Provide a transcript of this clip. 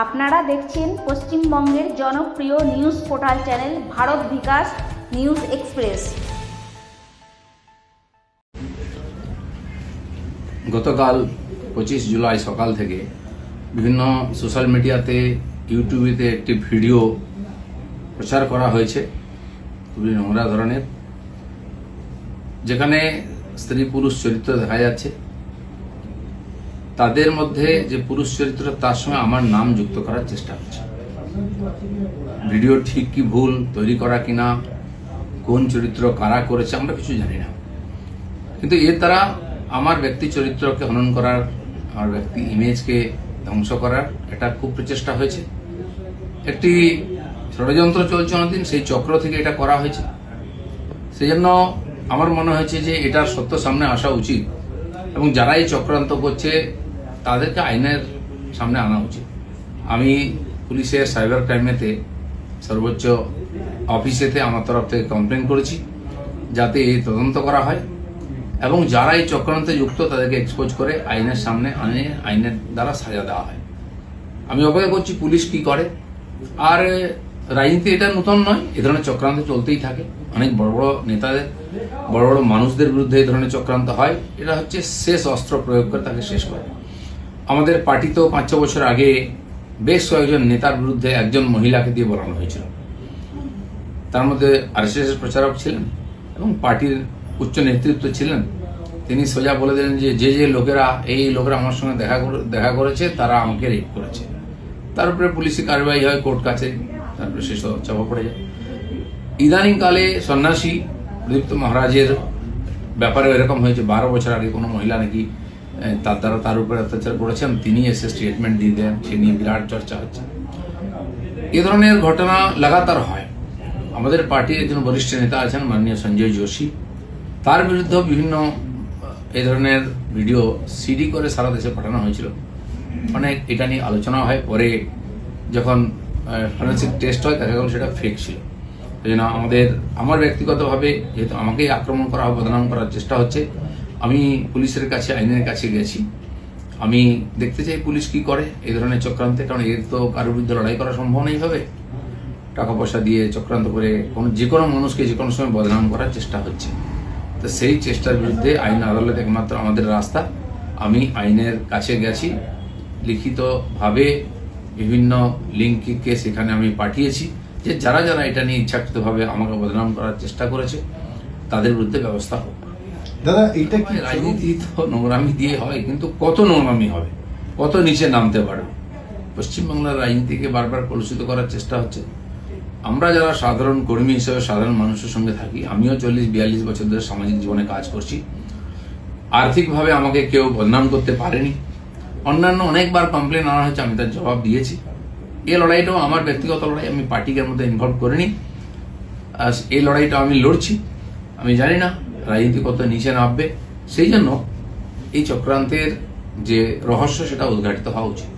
আপনারা দেখছেন পশ্চিমবঙ্গের জনপ্রিয় নিউজ পোর্টাল চ্যানেল ভারত বিকাশ নিউজ এক্সপ্রেস। গতকাল 25 জুলাই সকাল থেকে বিভিন্ন সোশ্যাল মিডিয়াতে ইউটিউবেতে একটি ভিডিও প্রচার করা হয়েছে খুবই নোংরা ধরনের, যেখানে স্ত্রী পুরুষ চরিত্র দেখা যাচ্ছে। তাদের মধ্যে যে পুরুষ চরিত্র তার সঙ্গে আমার নাম যুক্ত করার চেষ্টা হচ্ছে। ভিডিও ঠিক কি ভুল তৈরি করা কিনা, কোন চরিত্র কারা করেছে আমরা কিছু জানি না, কিন্তু এর দ্বারা আমার ব্যক্তি চরিত্রকে হনন করার, আমার ব্যক্তি ইমেজকে ধ্বংস করার এটা খুব প্রচেষ্টা হয়েছে। একটি ষড়যন্ত্র চলছে অনেকদিন, সেই চক্র থেকে এটা করা হয়েছে। সেই জন্য আমার মনে হয়েছে যে এটার সত্য সামনে আসা উচিত এবং যারা এই চক্রান্ত করছে তাদেরকে আইনের সামনে আনা উচিত। আমি পুলিশের সাইবার ক্রাইমেতে সর্বোচ্চ অফিসেতে আমার তরফ থেকে কমপ্লেন করেছি যাতে এই তদন্ত করা হয় এবং যারা এই চক্রান্তে যুক্ত তাদেরকে এক্সপোজ করে আইনের সামনে আনে, আইনের দ্বারা সাজা দেওয়া হয়। আমি অপেক্ষা করছি পুলিশ কি করে। আর রাজনীতি এটা নতুন নয়, এ ধরনের চক্রান্ত চলতেই থাকে। অনেক বড় বড় নেতাদের, বড় বড় মানুষদের বিরুদ্ধে এই ধরনের চক্রান্ত হয়। এটা হচ্ছে শেষ অস্ত্র প্রয়োগ করে তাকে শেষ করে। আমাদের পার্টি তো 5-6 বছর আগে বেশ কয়েকজন নেতার বিরুদ্ধে একজন মহিলাকে দিয়ে বলানো হয়েছিল। তার মধ্যে আরএসএস এর প্রচারক ছিলেন এবং পার্টির উচ্চ নেতৃত্ব ছিলেন। তিনি সোজা বলে দিলেন যে যে লোকেরা এই লোকেরা আমার সঙ্গে দেখা করেছে তারা আমাকে রেপ করেছে। তার উপরে পুলিশি কার্যবাহী হয়, কোর্ট কাছে, তারপরে শেষ চাপা পড়ে যায়। ইদানিং কালে সন্ন্যাসী প্রদীপ্ত মহারাজের ব্যাপারে এরকম হয়েছে, 12 বছর আগে কোনো মহিলা নাকি তার দ্বারা তার উপরে অত্যাচার করেছেন, তিনি এসে স্টেটমেন্ট দিয়ে দেন, সে নিয়ে বিরাট চর্চা হচ্ছে। এ ধরনের ঘটনা লাগাতার হয়। আমাদের পার্টির একজন বরিষ্ঠ নেতা আছেন মাননীয় সঞ্জয় যোশী, তার বিরুদ্ধে বিভিন্ন এই ধরনের ভিডিও সিডি করে সারা দেশে পাঠানো হয়েছিল। অনেক এটা নিয়ে আলোচনা হয়, পরে যখন ফরেন্সিক টেস্ট হয় দেখা গেল সেটা ফেক ছিল। সেই জন্য আমার ব্যক্তিগতভাবে যেহেতু আমাকেই আক্রমণ করা হবে, বদনাম করার চেষ্টা হচ্ছে, আমি পুলিশের কাছে, আইনের কাছে গেছি। আমি দেখতে চাই পুলিশ কি করে এই ধরনের চক্রান্তে, কারণ এর তো কারোর বিরুদ্ধে লড়াই করা সম্ভব নেই ভাবে। টাকা পয়সা দিয়ে চক্রান্ত করে যে কোনো মানুষকে যে কোনো সময় বদনাম করার চেষ্টা হচ্ছে। তো সেই চেষ্টার বিরুদ্ধে আইন আদালত একমাত্র আমাদের রাস্তা। আমি আইনের কাছে গেছি, লিখিতভাবে বিভিন্ন লিঙ্ককে সেখানে আমি পাঠিয়েছি যে যারা যারা এটা নিয়ে ইচ্ছাকৃতভাবে আমাকে বদনাম করার চেষ্টা করেছে তাদের বিরুদ্ধে ব্যবস্থা হোক। দাদা, এইটা কি রাজনীতি তো নোংরামি দিয়ে হয়, কিন্তু কত নোংরামি হবে, কত নিচে নামতে পারবে। পশ্চিমবাংলার রাজনীতিকে বারবার কলুষিত করার চেষ্টা হচ্ছে। আমরা যারা সাধারণ কর্মী হিসেবে সাধারণ মানুষের সঙ্গে থাকি, আমিও 40-42 বছর ধরে সামাজিক জীবনে কাজ করছি। আর্থিকভাবে আমাকে কেউ বদনাম করতে পারেনি। অন্যান্য অনেকবার কমপ্লেন আনা হয়েছে, আমি তার জবাব দিয়েছি। এই লড়াইটাও আমার ব্যক্তিগত লড়াই, আমি পার্টিকে মধ্যে ইনভলভ করিনি। এই লড়াইটা আমি লড়ছি। আমি জানি না রাজনীতি কত নিচে নামবে, সেই জন্য এই চক্রান্তের যে রহস্য সেটা উদ্ঘাটিত হওয়া উচিত।